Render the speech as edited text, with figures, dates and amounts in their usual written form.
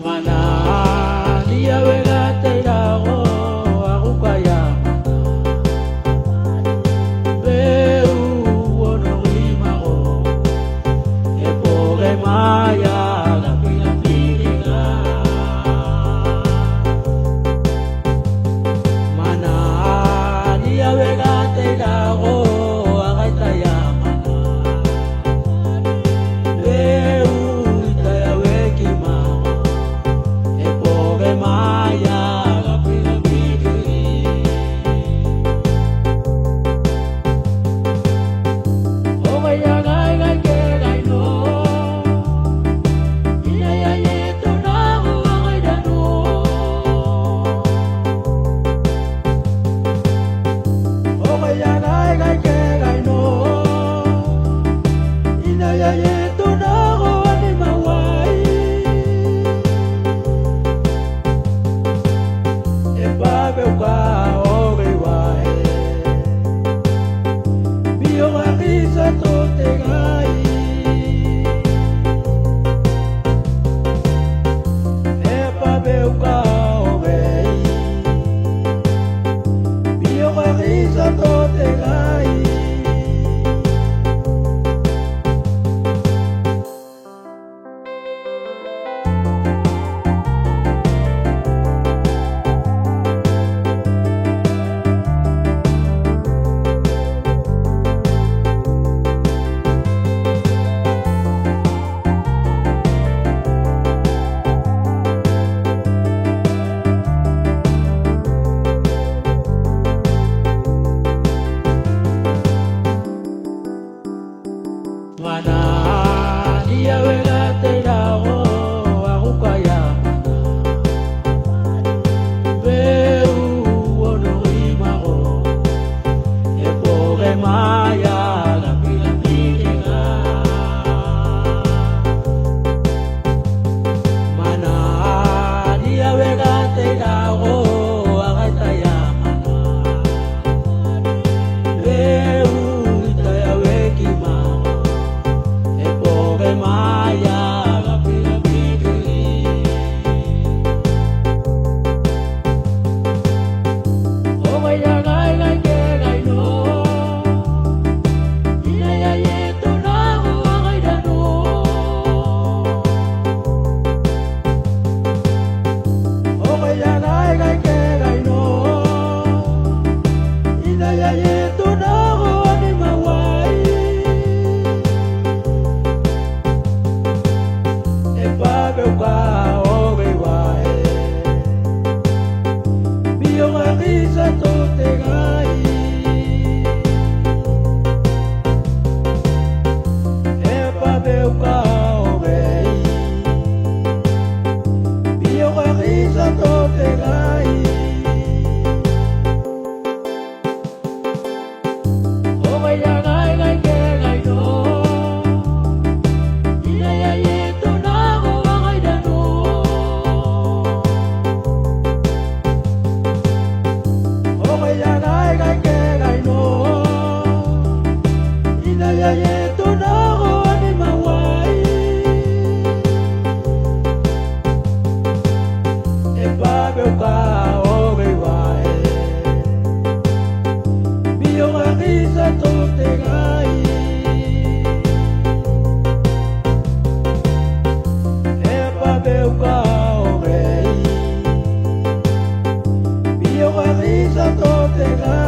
Mana dia vega te dago agukaya Beu ono limago E poge maya la pila piliga Mana dia vega te dago agakaya Mana dia vega te dago agukaya Beu ono limago E poge maya la pila piliga Mana dia vega te dago agakaya Beu itaya vekima Maya la pila pili Oh maya gai gai ke gai no Ina ya ye to na ho gai da no Oh maya gai gai ke gai no Ina ya ye to na ho ni mawai Te